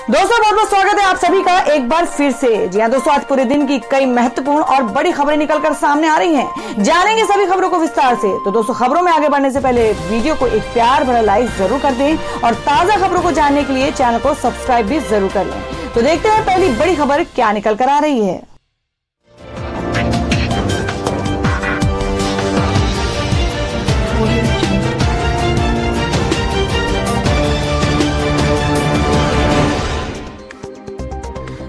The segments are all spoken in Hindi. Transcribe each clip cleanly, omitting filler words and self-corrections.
दोस्तों बहुत बहुत स्वागत है आप सभी का एक बार फिर से। जी हाँ दोस्तों, आज पूरे दिन की कई महत्वपूर्ण और बड़ी खबरें निकलकर सामने आ रही हैं। जानेंगे सभी खबरों को विस्तार से। तो दोस्तों, खबरों में आगे बढ़ने से पहले वीडियो को एक प्यार भरा लाइक जरूर कर दें और ताजा खबरों को जानने के लिए चैनल को सब्सक्राइब भी जरूर कर लें। तो देखते हैं पहली बड़ी खबर क्या निकल कर आ रही है।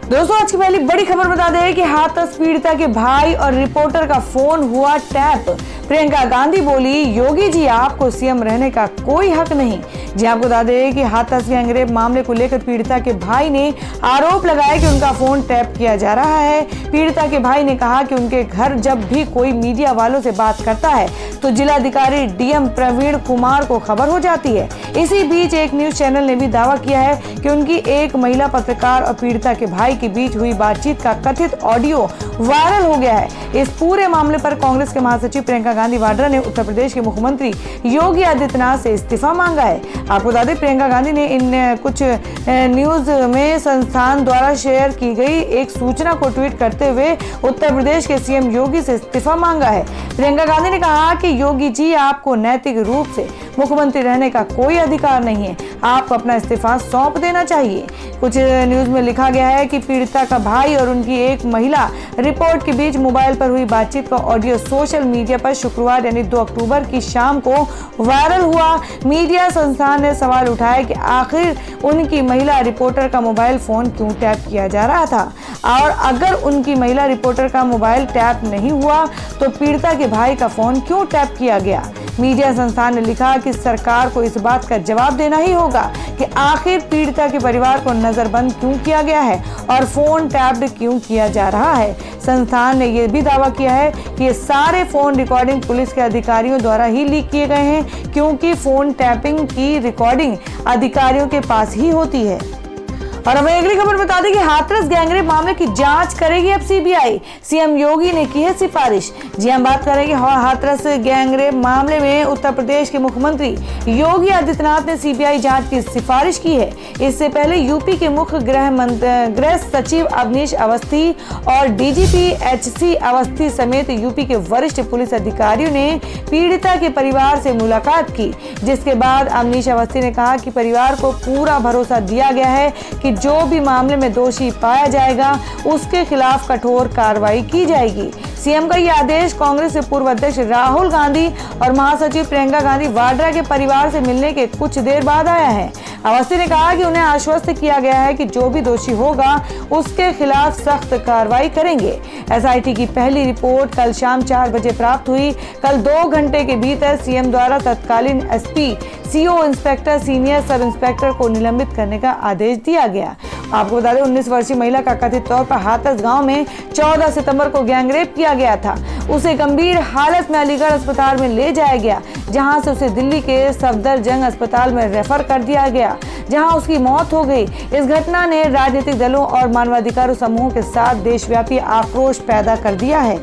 दोस्तों, आज की पहली बड़ी खबर बता दें कि हाथरस पीड़िता के भाई और रिपोर्टर का फोन हुआ टैप। प्रियंका गांधी बोली, योगी जी आपको सीएम रहने का कोई हक नहीं। जी आपको बता दें कि हाथरस गैंगरेप मामले को लेकर पीड़िता के भाई ने आरोप लगाया कि उनका फोन टैप किया जा रहा है। पीड़िता के भाई ने कहा कि उनके घर जब भी कोई मीडिया वालों से बात करता है तो जिलाधिकारी डीएम प्रवीण कुमार को खबर हो जाती है। इसी बीच एक न्यूज चैनल ने भी दावा किया है कि उनकी एक महिला पत्रकार और पीड़िता के भाई के बीच हुई बातचीत का कथित ऑडियो वायरल हो गया है। इस पूरे मामले पर कांग्रेस के महासचिव प्रियंका गांधी वाड्रा ने उत्तर प्रदेश के मुख्यमंत्री योगी आदित्यनाथ से इस्तीफा मांगा है। आपको बता दें, प्रियंका गांधी ने इन कुछ न्यूज में संस्थान द्वारा शेयर की गई एक सूचना को ट्वीट करते हुए उत्तर प्रदेश के सीएम योगी से इस्तीफा मांगा है। प्रियंका गांधी ने कहा कि योगी जी आपको नैतिक रूप से मुख्यमंत्री रहने का कोई अधिकार नहीं है, आपको अपना इस्तीफा सौंप देना चाहिए। कुछ न्यूज में लिखा गया है कि पीड़िता का भाई और उनकी एक महिला रिपोर्ट के बीच मोबाइल पर हुई बातचीत का ऑडियो सोशल मीडिया पर शुक्रवार यानी 2 अक्टूबर की शाम को वायरल हुआ। मीडिया संस्थान ने सवाल उठाया कि आखिर उनकी महिला रिपोर्टर का मोबाइल फोन क्यों टैप किया जा रहा था, और अगर उनकी महिला रिपोर्टर का मोबाइल टैप नहीं हुआ तो पीड़िता के भाई का फोन क्यों टैप किया गया। मीडिया संस्थान ने लिखा कि सरकार को इस बात का जवाब देना ही होगा कि आखिर पीड़िता के परिवार को नजरबंद क्यों किया गया है और फोन टैप्ड क्यों किया जा रहा है। संस्थान ने यह भी दावा किया है कि ये सारे फोन रिकॉर्डिंग पुलिस के अधिकारियों द्वारा ही लीक किए गए हैं, क्योंकि फोन टैपिंग की रिकॉर्डिंग अधिकारियों के पास ही होती है। और हमें अगली खबर बता दें कि हाथरस गैंगरेप मामले की जांच करेगी अब सीबीआई। सीएम योगी ने की है सिफारिश। जी हम बात करेंगे हाथरस गैंगरेप मामले में उत्तर प्रदेश के मुख्यमंत्री योगी आदित्यनाथ ने सीबीआई जांच की सिफारिश की है। इससे पहले यूपी के मुख्य गृह सचिव अवनीश अवस्थी और डीजीपी एचसी अवस्थी समेत यूपी के वरिष्ठ पुलिस अधिकारियों ने पीड़िता के परिवार से मुलाकात की, जिसके बाद अवनीश अवस्थी ने कहा कि परिवार को पूरा भरोसा दिया गया है कि जो भी मामले में दोषी पाया जाएगा उसके खिलाफ कठोर कार्रवाई की जाएगी। सीएम का यह आदेश कांग्रेस के पूर्व अध्यक्ष राहुल गांधी और महासचिव प्रियंका गांधी वाड्रा के परिवार से मिलने के कुछ देर बाद आया है। अवस्थी ने कहा कि उन्हें आश्वस्त किया गया है कि जो भी दोषी होगा उसके खिलाफ सख्त कार्रवाई करेंगे। एसआईटी की पहली रिपोर्ट कल शाम 4 बजे प्राप्त हुई। कल 2 घंटे के भीतर सीएम द्वारा तत्कालीन SP, CO, inspector, senior sub inspector को निलंबित करने का आदेश दिया गया। आपको बता दें, 19 वर्षीय महिला का कथित तौर पर हाथरस गांव में 14 सितंबर को गैंगरेप किया गया था। उसे गंभीर हालत में अलीगढ़ अस्पताल में ले जाया गया, जहां से उसे दिल्ली के सफदरजंग अस्पताल में रेफर कर दिया गया, जहां उसकी मौत हो गई। इस घटना ने राजनीतिक दलों और मानवाधिकार समूहों के साथ देशव्यापी आक्रोश पैदा कर दिया है।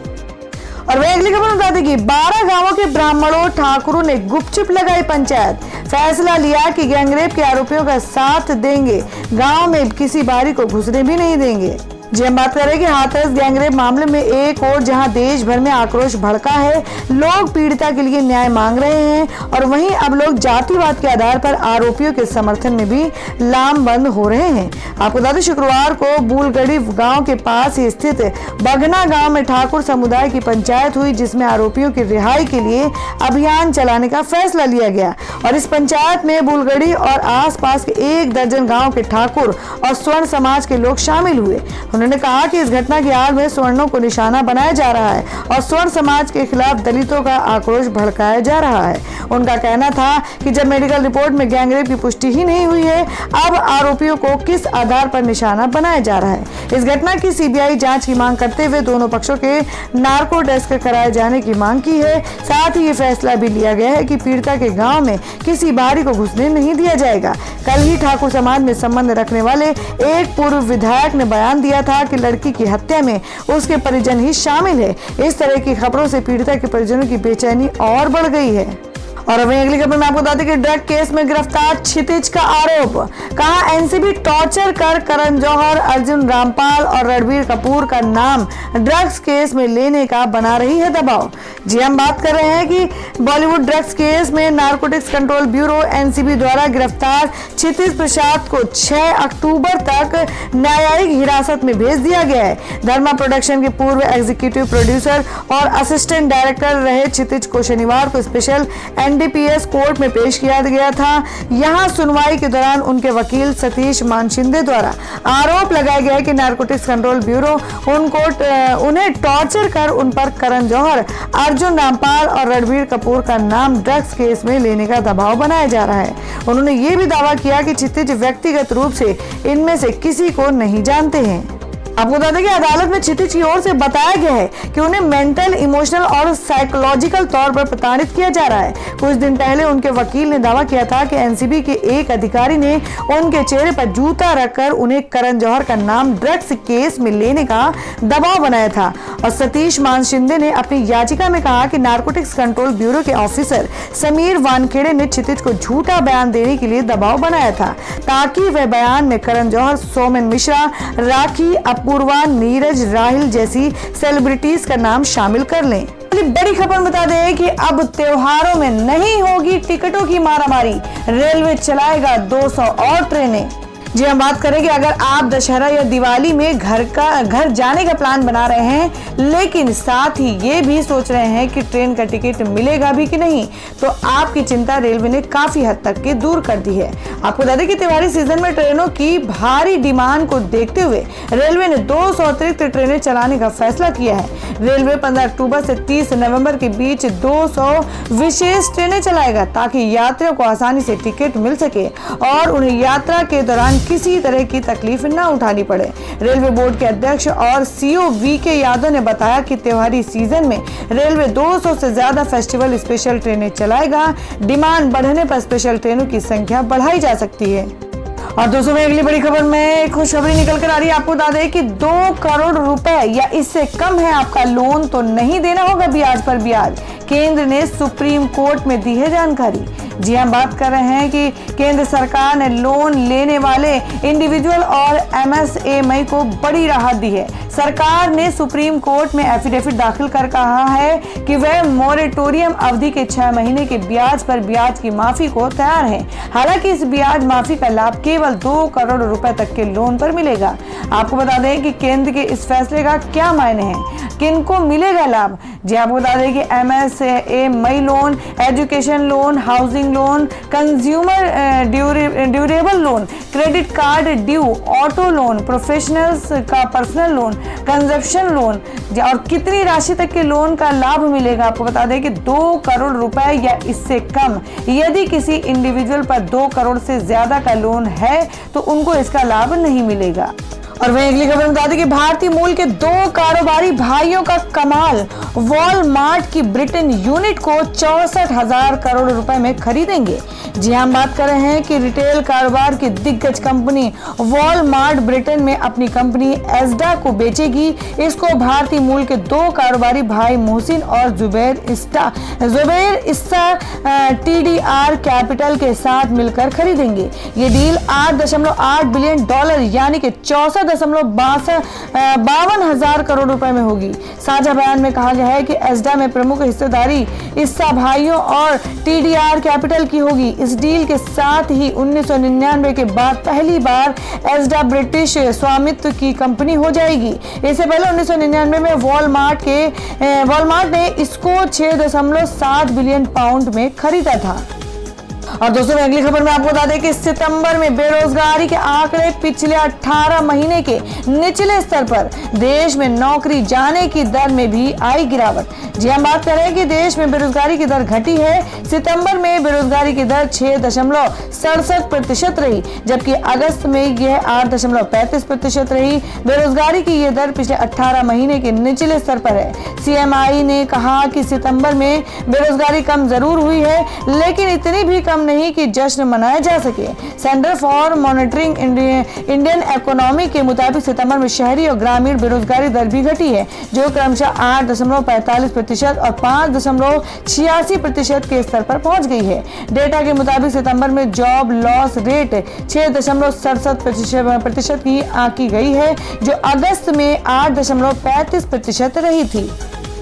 और वह अगली खबर बता दें कि 12 गांवों के ब्राह्मणों ठाकुरों ने गुपचुप लगाई पंचायत। फैसला लिया कि गैंगरेप के आरोपियों का साथ देंगे, गांव में किसी बारी को घुसने भी नहीं देंगे। जी हम बात करें कि हाथरस गैंगरेप मामले में एक और जहां देश भर में आक्रोश भड़का है, लोग पीड़िता के लिए न्याय मांग रहे हैं और वहीं अब लोग जातिवाद के आधार पर आरोपियों के समर्थन में भी लामबंद हो रहे हैं। आपको बता दें, शुक्रवार को बूलगढ़ी गांव के पास ही स्थित बघना गांव में ठाकुर समुदाय की पंचायत हुई, जिसमें आरोपियों की रिहाई के लिए अभियान चलाने का फैसला लिया गया। और इस पंचायत में बुलगढ़ी और आसपास के 1 दर्जन गाँव के ठाकुर और स्वर्ण समाज के लोग शामिल हुए। उन्होंने कहा कि इस घटना की आड़ में स्वर्णों को निशाना बनाया जा रहा है और स्वर्ण समाज के खिलाफ दलितों का आक्रोश भड़काया जा रहा है। उनका कहना था कि जब मेडिकल रिपोर्ट में गैंगरेप की पुष्टि ही नहीं हुई है, अब आरोपियों को किस आधार पर निशाना बनाया जा रहा है। इस घटना की सीबीआई जांच की मांग करते हुए दोनों पक्षों के नार्को टेस्ट कराए जाने की मांग की है। साथ ही ये फैसला भी लिया गया है कि पीड़िता के गाँव में किसी बारी को घुसने नहीं दिया जाएगा। कल ही ठाकुर समाज में संबंध रखने वाले एक पूर्व विधायक ने बयान दिया था कि लड़की की हत्या में उसके परिजन ही शामिल है। इस तरह की खबरों से पीड़िता के परिजनों की बेचैनी और बढ़ गई है। और वहीं अगली खबर में आपको बता दें कि ड्रग केस में गिरफ्तार क्षितिज का आरोप, कहा एनसीबी टॉर्चर कर करण जौहर, अर्जुन रामपाल और रणबीर कपूर का नाम ड्रग्स केस में लेने का बना रही है दबाव। जी हम बात कर रहे हैं कि बॉलीवुड ड्रग्स केस में नारकोटिक्स कंट्रोल ब्यूरो एनसीबी द्वारा गिरफ्तार क्षितिज प्रसाद को 6 अक्टूबर तक न्यायिक हिरासत में भेज दिया गया है। धर्मा प्रोडक्शन के पूर्व एग्जीक्यूटिव प्रोड्यूसर और असिस्टेंट डायरेक्टर रहे क्षितिज को शनिवार को स्पेशल एनडीपीएस कोर्ट में पेश किया गया था। यहां सुनवाई के दौरान उनके वकील सतीश मानशिंदे द्वारा आरोप लगाया गया कि नारकोटिक्स कंट्रोल ब्यूरो उन्हें टॉर्चर कर उन पर करण जौहर, अर्जुन रामपाल और रणबीर कपूर का नाम ड्रग्स केस में लेने का दबाव बनाया जा रहा है। उन्होंने ये भी दावा किया कि क्षितिज व्यक्तिगत रूप से इनमें से किसी को नहीं जानते हैं। आपको बता दें कि अदालत में क्षितिज की ओर से बताया गया है कि उन्हें मेंटल, इमोशनल और साइकोलॉजिकल तौर पर प्रताड़ित किया जा रहा है। कुछ दिन पहले उनके वकील ने दावा किया था कि एनसीबी के एक अधिकारी ने उनके चेहरे पर जूता रखकर उन्हें करण जौहर का नाम ड्रग्स केस में लेने का दबाव बनाया था। और सतीश मानशिंदे ने अपनी याचिका में कहा कि नारकोटिक्स कंट्रोल ब्यूरो के ऑफिसर समीर वानखेड़े ने क्षितिज को झूठा बयान देने के लिए दबाव बनाया था, ताकि वह बयान में करण जौहर, सोमेन मिश्रा, राखी, अपूर्वा, नीरज, राहिल जैसी सेलिब्रिटीज का नाम शामिल कर लें। बड़ी खबर बता दें कि अब त्योहारों में नहीं होगी टिकटों की मारामारी, रेलवे चलाएगा 200 और ट्रेनें। जी हम बात करें कि अगर आप दशहरा या दिवाली में घर जाने का प्लान बना रहे हैं, लेकिन साथ ही ये भी सोच रहे हैं कि ट्रेन का टिकट मिलेगा भी कि नहीं, तो आपकी चिंता रेलवे ने काफी हद तक के दूर कर दी है। आपको बता दें कि त्योहारी सीजन में ट्रेनों की भारी डिमांड को देखते हुए रेलवे ने 200 अतिरिक्त ट्रेनें चलाने का फैसला किया है। रेलवे 15 अक्टूबर से 30 नवंबर के बीच 200 विशेष ट्रेनें चलाएगा, ताकि यात्रियों को आसानी से टिकट मिल सके और उन्हें यात्रा के दौरान किसी तरह की तकलीफ न उठानी पड़े। रेलवे बोर्ड के अध्यक्ष और सीईओ वीके यादव ने बताया कि त्योहारी सीजन में रेलवे 200 से ज्यादा फेस्टिवल स्पेशल ट्रेनें चलाएगा। डिमांड बढ़ने पर स्पेशल ट्रेनों की संख्या बढ़ाई जा सकती है। और दोस्तों में अगली बड़ी खबर में खुशखबरी निकल कर आ रही है। आपको बता दें कि 2 करोड़ रुपए या इससे कम है आपका लोन तो नहीं देना होगा ब्याज पर ब्याज। केंद्र ने सुप्रीम कोर्ट में दी है जानकारी। जी हम बात कर रहे हैं कि केंद्र सरकार ने लोन लेने वाले इंडिविजुअल और एमएसएमई को बड़ी राहत दी है। सरकार ने सुप्रीम कोर्ट में एफिडेविट दाखिल कर कहा है कि वह मोरेटोरियम अवधि के 6 महीने के ब्याज पर ब्याज की माफी को तैयार है। हालांकि इस ब्याज माफी का लाभ केवल 2 करोड़ रुपए तक के लोन पर मिलेगा। आपको बता दें कि केंद्र के इस फैसले का क्या मायने हैं, किनको मिलेगा लाभ। जी आपको बता दें कि MSME loan, education loan, housing loan, consumer durable loan, credit card due, auto loan, professionals का पर्सनल लोन, कंजप्शन लोन और कितनी राशि तक के लोन का लाभ मिलेगा। आपको बता दें कि 2 करोड़ रुपए या इससे कम। यदि किसी इंडिविजुअल पर 2 करोड़ से ज्यादा का लोन है तो उनको इसका लाभ नहीं मिलेगा। और वहीं अगली खबर बता दें कि भारतीय मूल के 2 कारोबारी भाइयों का कमाल, वॉलमार्ट की ब्रिटेन यूनिट को 64,000 करोड़ रुपए में खरीदेंगे। जी हम बात कर रहे हैं कि रिटेल कारोबार की दिग्गज कंपनी वॉलमार्ट ब्रिटेन में अपनी कंपनी एस्डा को बेचेगी। इसको भारतीय मूल के 2 कारोबारी भाई मोहसिन और जुबैर इस्सा टीडीआर कैपिटल के साथ मिलकर खरीदेंगे। ये डील $8.8 बिलियन यानी कि 54,52 करोड़ रुपए में होगी। साझा बयान में कहा गया है कि एस्डा में प्रमुख हिस्सेदारी इस्सा भाइयों और टीडीआर कैपिटल की होगी। इस डील के साथ ही 1999 के बाद पहली बार एस्डा ब्रिटिश स्वामित्व की कंपनी हो जाएगी। इससे पहले 1999 में वॉलमार्ट ने इसको 6.7 बिलियन पाउंड में खरीदा था। और दोस्तों अगली खबर में आपको बता दें कि सितंबर में बेरोजगारी के आंकड़े पिछले 18 महीने के निचले स्तर पर। देश में नौकरी जाने की दर में भी आई गिरावट। जी हम बात कर रहे हैं कि देश में बेरोजगारी की दर घटी है। सितंबर में बेरोजगारी की दर 6.67% रही, जबकि अगस्त में यह 8.35% रही। बेरोजगारी की यह दर पिछले 18 महीने के निचले स्तर पर है। सीएमआई ने कहा कि सितंबर में बेरोजगारी कम जरूर हुई है, लेकिन इतनी भी कम नहीं कि जश्न मनाया जा सके। Centre for monitoring Indian economy के मुताबिक सितंबर में शहरी और ग्रामीण बेरोजगारी दर भी घटी है, जो क्रमशः 8.45% और 5.86% के स्तर पर पहुंच गई है। डेटा के मुताबिक सितंबर में जॉब लॉस रेट 6.67% की आंकी गई है, जो अगस्त में 8.35% रही थी।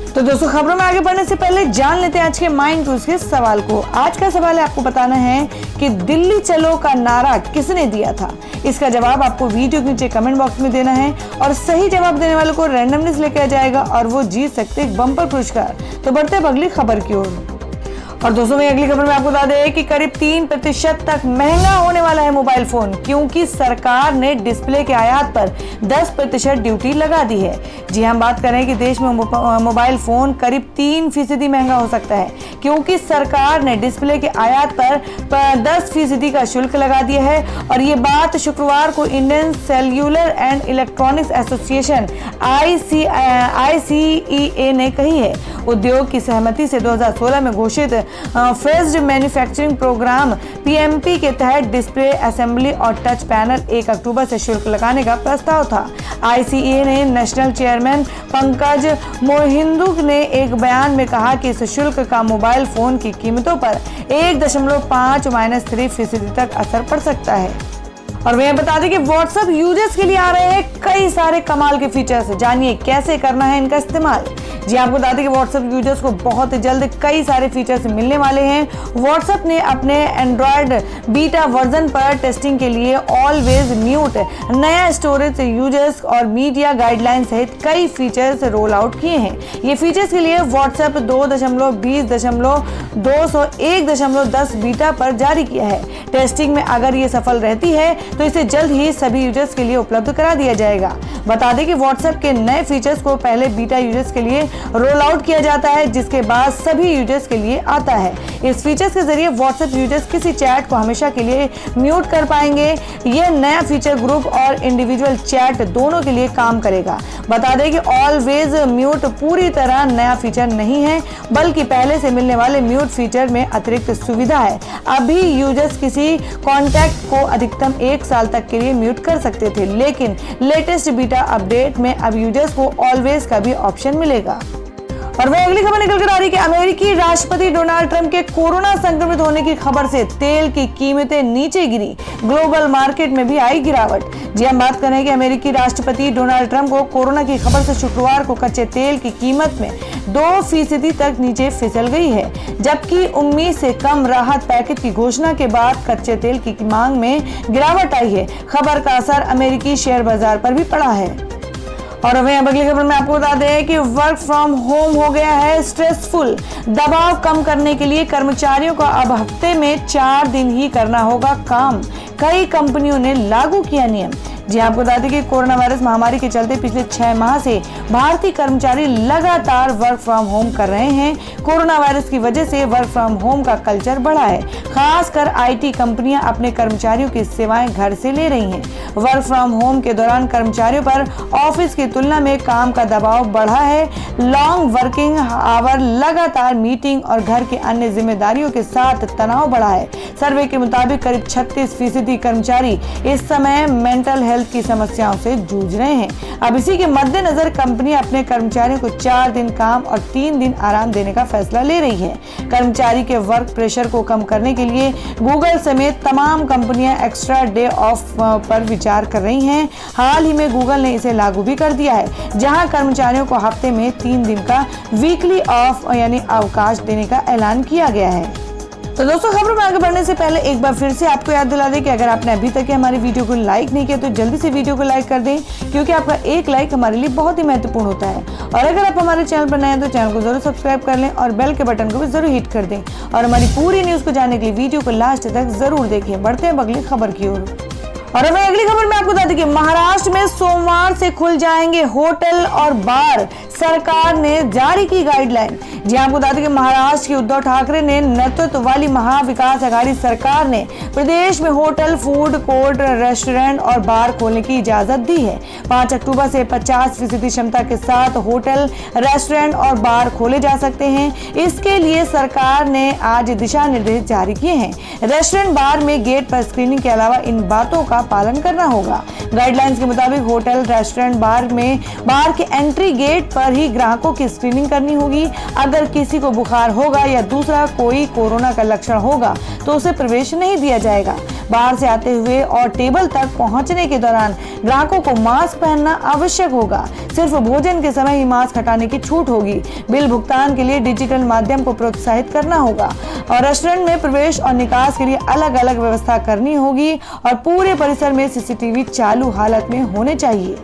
तो दोस्तों, खबरों में आगे बढ़ने से पहले जान लेते हैं आज के माइंड क्विज के सवाल को। आज का सवाल है, आपको बताना है कि दिल्ली चलो का नारा किसने दिया था। इसका जवाब आपको वीडियो के नीचे कमेंट बॉक्स में देना है और सही जवाब देने वालों को रैंडमली लेकर आ जाएगा और वो जीत सकते हैं बम्पर पुरस्कार। तो बढ़ते हैं अगली खबर की ओर। और दोस्तों, मैं अगली खबर में आपको बता दें कि करीब 3% तक महंगा होने वाला है मोबाइल फोन, क्योंकि सरकार ने डिस्प्ले के आयात पर 10% ड्यूटी लगा दी है। जी हम बात करें कि देश में मोबाइल फोन करीब 3% महंगा हो सकता है, क्योंकि सरकार ने डिस्प्ले के आयात पर 10% का शुल्क लगा दिया है। और ये बात शुक्रवार को Indian cellular and electronics association ICEA ने कही है। उद्योग की सहमति से 2016 में घोषित फेज्ड मैन्युफैक्चरिंग प्रोग्राम PMP के तहत डिस्प्ले असेंबली और टच पैनल 1 अक्टूबर से शुल्क लगाने का प्रस्ताव था। ICEA ने नेशनल चेयरमैन पंकज मोहिंदू ने एक बयान में कहा कि इस शुल्क का मोबाइल फोन की कीमतों पर 1.5-3% तक असर पड़ सकता है। और मैं बता दें कि WhatsApp यूजर्स के लिए आ रहे हैं कई सारे कमाल के फीचर्स। जानिए कैसे करना है इनका इस्तेमाल। जी आपको बता दें कि WhatsApp यूजर्स को बहुत जल्द कई सारे फीचर्स मिलने वाले हैं। WhatsApp ने अपने एंड्रॉयड बीटा वर्जन पर टेस्टिंग के लिए ऑलवेज म्यूट, नया स्टोरेज यूजर्स और मीडिया गाइडलाइन सहित कई फीचर्स रोल आउट किए हैं। ये फीचर्स के लिए WhatsApp 2.20.201.10 बीटा पर जारी किया है। टेस्टिंग में अगर ये सफल रहती है तो इसे जल्द ही सभी यूजर्स के लिए उपलब्ध करा दिया जाएगा। बता दें कि WhatsApp के नए फीचर्स को पहले बीटा यूजर्स के लिए रोल आउट किया जाता है, जिसके बाद सभी यूजर्स के लिए आता है। इस फीचर्स के जरिए WhatsApp यूजर्स किसी चैट को हमेशा के लिए म्यूट कर पाएंगे। यह नया फीचर ग्रुप और इंडिविजुअल चैट दोनों के लिए काम करेगा। बता दें कि ऑलवेज म्यूट पूरी तरह नया फीचर नहीं है, बल्कि पहले से मिलने वाले म्यूट फीचर में अतिरिक्त सुविधा है। अभी यूजर्स किसी कॉन्टैक्ट को अधिकतम 1 साल तक के लिए म्यूट कर सकते थे, लेकिन लेटेस्ट बीटा अपडेट में अब यूजर्स को ऑलवेज का भी ऑप्शन मिलेगा। और वह अगली खबर निकल कर आ रही है कि अमेरिकी राष्ट्रपति डोनाल्ड ट्रंप के कोरोना संक्रमित होने की खबर से तेल की कीमतें नीचे गिरी, ग्लोबल मार्केट में भी आई गिरावट। जी हम बात करें कि अमेरिकी राष्ट्रपति डोनाल्ड ट्रंप को कोरोना की खबर से शुक्रवार को कच्चे तेल की कीमत में 2% तक नीचे फिसल गई है, जबकि उम्मीद से कम राहत पैकेज की घोषणा के बाद कच्चे तेल की मांग में गिरावट आई है। खबर का असर अमेरिकी शेयर बाजार पर भी पड़ा है। और अब अगली खबर में आपको बता दें कि वर्क फ्रॉम होम हो गया है स्ट्रेसफुल। दबाव कम करने के लिए कर्मचारियों को अब हफ्ते में 4 दिन ही करना होगा काम। कई कंपनियों ने लागू किया नियम। जी आपको बता दें कि कोरोना वायरस महामारी के चलते पिछले 6 माह से भारतीय कर्मचारी लगातार वर्क फ्रॉम होम कर रहे हैं। कोरोना वायरस की वजह से वर्क फ्रॉम होम का कल्चर बढ़ा है। खासकर IT कंपनियां अपने कर्मचारियों की सेवाएं घर से ले रही हैं। वर्क फ्रॉम होम के दौरान कर्मचारियों पर ऑफिस की तुलना में काम का दबाव बढ़ा है। लॉन्ग वर्किंग आवर, लगातार मीटिंग और घर की अन्य जिम्मेदारियों के साथ तनाव बढ़ा है। सर्वे के मुताबिक करीब 36% कर्मचारी इस समय मेंटल हेल्थ की समस्याओं से जूझ रहे हैं। अब इसी के मद्देनजर कंपनियां अपने कर्मचारियों को 4 दिन काम और 3 दिन आराम देने का फैसला ले रही है। कर्मचारी के वर्क प्रेशर को कम करने के लिए गूगल समेत तमाम कंपनियां एक्स्ट्रा डे ऑफ पर विचार कर रही हैं। हाल ही में गूगल ने इसे लागू भी कर दिया है, जहां कर्मचारियों को हफ्ते में 3 दिन का वीकली ऑफ यानी अवकाश देने का ऐलान किया गया है। तो दोस्तों, खबरों में आगे बढ़ने से पहले एक बार फिर से आपको याद दिला दें कि अगर आपने अभी तक हमारी वीडियो को लाइक नहीं किया तो जल्दी से वीडियो को लाइक कर दें, क्योंकि आपका एक लाइक हमारे लिए बहुत ही महत्वपूर्ण होता है। और अगर आप हमारे चैनल पर नए हैं तो चैनल को जरूर सब्सक्राइब कर लें और बेल के बटन को भी जरूर हिट कर दें। और हमारी पूरी न्यूज को जानने के लिए वीडियो को लास्ट तक जरूर देखें। बढ़ते हैं अगली खबर की ओर। और अब अगली खबर में आपको बता दें कि महाराष्ट्र में सोमवार से खुल जाएंगे होटल और बार। सरकार ने जारी की गाइडलाइन। जी आपको बता दें कि महाराष्ट्र की उद्धव ठाकरे ने नेतृत्व वाली महाविकास आघाड़ी सरकार ने प्रदेश में होटल, फूड कोर्ट, रेस्टोरेंट और बार खोलने की इजाजत दी है। 5 अक्टूबर से 50% क्षमता के साथ होटल, रेस्टोरेंट और बार खोले जा सकते हैं। इसके लिए सरकार ने आज दिशा निर्देश जारी किए हैं। रेस्टोरेंट, बार में गेट पर स्क्रीनिंग के अलावा इन बातों का पालन करना होगा। गाइडलाइंस के मुताबिक होटल, रेस्टोरेंट, बार में बार के एंट्री गेट पर ही ग्राहकों की स्क्रीनिंग करनी होगी। अगर किसी को बुखार होगा या दूसरा कोई कोरोना का लक्षण होगा तो उसे प्रवेश नहीं दिया जाएगा। बाहर से आते हुए और टेबल तक पहुंचने के दौरान ग्राहकों को मास्क पहनना आवश्यक होगा। सिर्फ भोजन के समय ही मास्क हटाने की छूट होगी। बिल भुगतान के लिए डिजिटल माध्यम को प्रोत्साहित करना होगा और रेस्टोरेंट में प्रवेश और निकास के लिए अलग अलग व्यवस्था करनी होगी और पूरे परिसर में सीसीटीवी चालू हालत में होने चाहिए।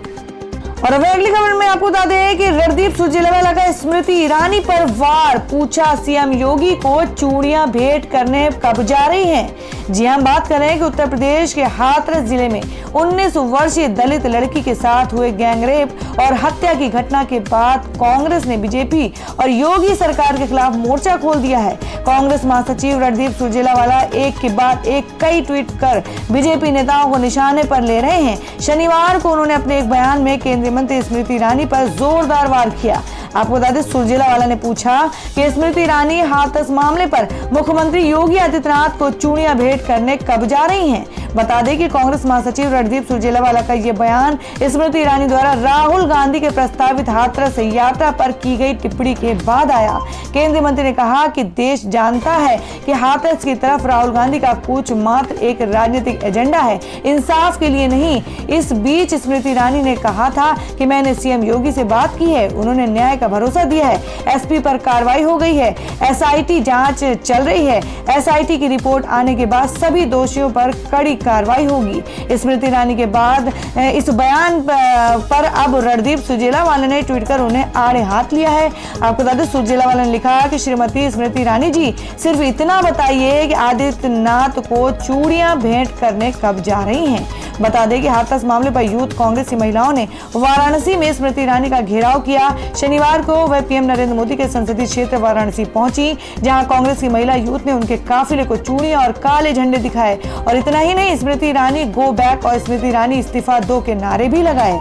और अब अगली खबर में आपको बता दें कि रणदीप सुरजेवाला का स्मृति ईरानी पर वार, पूछा सीएम योगी को चूड़ियां भेंट करने कब जा रही हैं। जी हम बात कर रहे हैं कि उत्तर प्रदेश के हाथरस जिले में 19 वर्षीय दलित लड़की के साथ हुए गैंगरेप और हत्या की घटना के बाद कांग्रेस ने बीजेपी और योगी सरकार के खिलाफ मोर्चा खोल दिया है। कांग्रेस महासचिव रणदीप सुरजेवाला एक के बाद एक कई ट्वीट कर बीजेपी नेताओं को निशाने पर ले रहे हैं। शनिवार को उन्होंने अपने एक बयान में केंद्रीय मंत्री स्मृति ईरानी पर जोरदार वार किया। आपको बता दें, सुरजेवाला ने पूछा कि स्मृति ईरानी हाथरस मामले पर मुख्यमंत्री योगी आदित्यनाथ को चूड़ियां भेंट करने कब जा रही हैं। बता दें कि कांग्रेस महासचिव रणदीप सुरजेवाला का यह बयान स्मृति ईरानी द्वारा राहुल गांधी के प्रस्तावित हाथरस यात्रा पर की गई टिप्पणी के बाद आया। केंद्रीय मंत्री ने कहा कि देश जानता है कि हाथरस की तरफ राहुल गांधी का कूच मात्र एक राजनीतिक एजेंडा है, इंसाफ के लिए नहीं। इस बीच स्मृति ईरानी ने कहा था कि मैंने सीएम योगी से बात की है, उन्होंने न्याय का भरोसा दिया है। एसपी पर कार्रवाई हो गई है, एसआईटी जांच चल रही है। एसआईटी की रिपोर्ट आने के बाद सभी दोषियों पर कड़ी कार्रवाई होगी। स्मृति ईरानी के बाद इस बयान पर अब रणदीप सुरजेवाला ने ट्वीट कर उन्हें आड़े हाथ लिया है। आपको बता दें, सुरजेवाला ने लिखा कि श्रीमती स्मृति ईरानी जी, सिर्फ इतना बताइए कि आदित्यनाथ को चूड़ियां भेंट करने कब जा रही हैं। बता दें कि हाथरस मामले पर यूथ कांग्रेस की महिलाओं ने वाराणसी में स्मृति ईरानी का घेराव किया। शनिवार को वह पीएम नरेंद्र मोदी के संसदीय क्षेत्र वाराणसी पहुंची, जहां कांग्रेस की महिला यूथ ने उनके काफिले को चूड़ियां और काले झंडे दिखाए। और इतना ही नहीं, स्मृति ईरानी गो बैक और स्मृति ईरानी इस्तीफा दो के नारे भी लगाए।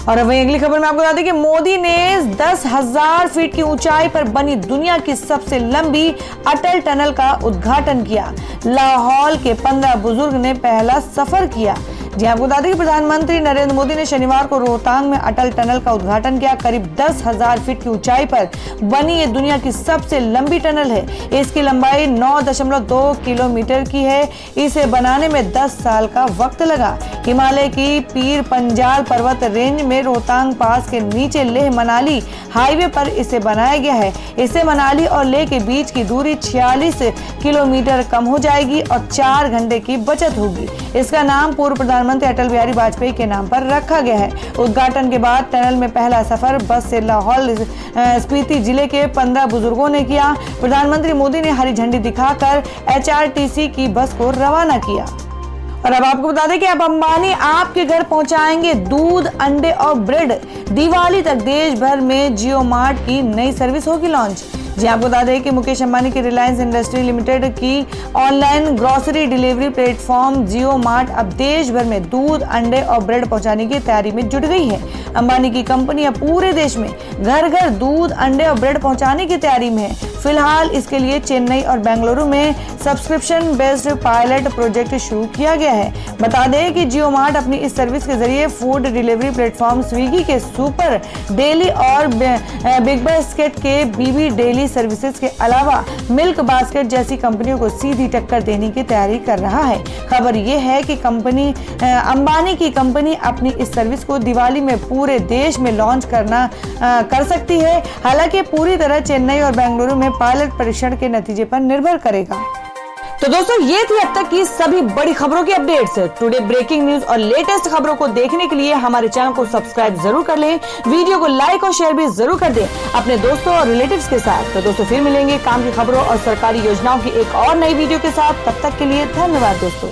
और अब अगली खबर में आपको बता दें कि मोदी ने 10,000 फीट की ऊंचाई पर बनी दुनिया की सबसे लंबी अटल टनल का उद्घाटन किया। लाहौल के 15 बुजुर्ग ने पहला सफर किया। जी आपको बता दें कि प्रधानमंत्री नरेंद्र मोदी ने शनिवार को रोहतांग में अटल टनल का उद्घाटन किया। करीब 10,000 फीट की ऊंचाई पर बनी ये दुनिया की सबसे लंबी टनल है। इसकी लंबाई 9.2 किलोमीटर की है। इसे बनाने में 10 साल का वक्त लगा। हिमालय की पीर पंजाल पर्वत रेंज में रोहतांग पास के नीचे लेह मनाली हाईवे पर इसे बनाया गया है। इससे मनाली और लेह के बीच की दूरी 46 किलोमीटर कम हो जाएगी और 4 घंटे की बचत होगी। इसका नाम पूर्व प्रधानमंत्री अटल बिहारी वाजपेयी के नाम पर रखा गया है। उद्घाटन के बाद टनल में पहला सफर बस से लाहौल स्पीति जिले के 15 बुजुर्गों ने किया। प्रधानमंत्री मोदी ने हरी झंडी दिखाकर एचआरटीसी की बस को रवाना किया। और अब आपको बता दें कि अब अंबानी आपके घर पहुंचाएंगे दूध, अंडे और ब्रेड। दिवाली तक देश भर में जियो मार्ट की नई सर्विस होगी लॉन्च। जी आपको बता दें कि मुकेश अंबानी की रिलायंस इंडस्ट्री लिमिटेड की ऑनलाइन ग्रोसरी डिलीवरी प्लेटफॉर्म जियो मार्ट अब देश भर में दूध, अंडे और ब्रेड पहुंचाने की तैयारी में जुट गई है। अंबानी की कंपनी अब पूरे देश में घर घर दूध, अंडे और ब्रेड पहुंचाने की तैयारी में है। फिलहाल इसके लिए चेन्नई और बेंगलुरु में सब्सक्रिप्शन बेस्ड पायलट प्रोजेक्ट शुरू किया गया है। बता दें कि जियो मार्ट अपनी इस सर्विस के जरिए फूड डिलीवरी प्लेटफॉर्म स्विगी के सुपर डेली और बिग बास्केट के बीबी डेली सर्विसेज के अलावा मिल्क बास्केट जैसी कंपनियों को सीधी टक्कर देने की तैयारी कर रहा है। खबर यह है कि अंबानी की कंपनी अपनी इस सर्विस को दिवाली में पूरे देश में लॉन्च कर सकती है। हालांकि पूरी तरह चेन्नई और बेंगलुरु में पायलट परीक्षण के नतीजे पर निर्भर करेगा। तो दोस्तों, ये थी अब तक की सभी बड़ी खबरों की अपडेट्स। टुडे ब्रेकिंग न्यूज और लेटेस्ट खबरों को देखने के लिए हमारे चैनल को सब्सक्राइब जरूर कर लें। वीडियो को लाइक और शेयर भी जरूर कर दें अपने दोस्तों और रिलेटिव्स के साथ। तो दोस्तों, फिर मिलेंगे काम की खबरों और सरकारी योजनाओं की एक और नई वीडियो के साथ। तब तक के लिए धन्यवाद दोस्तों।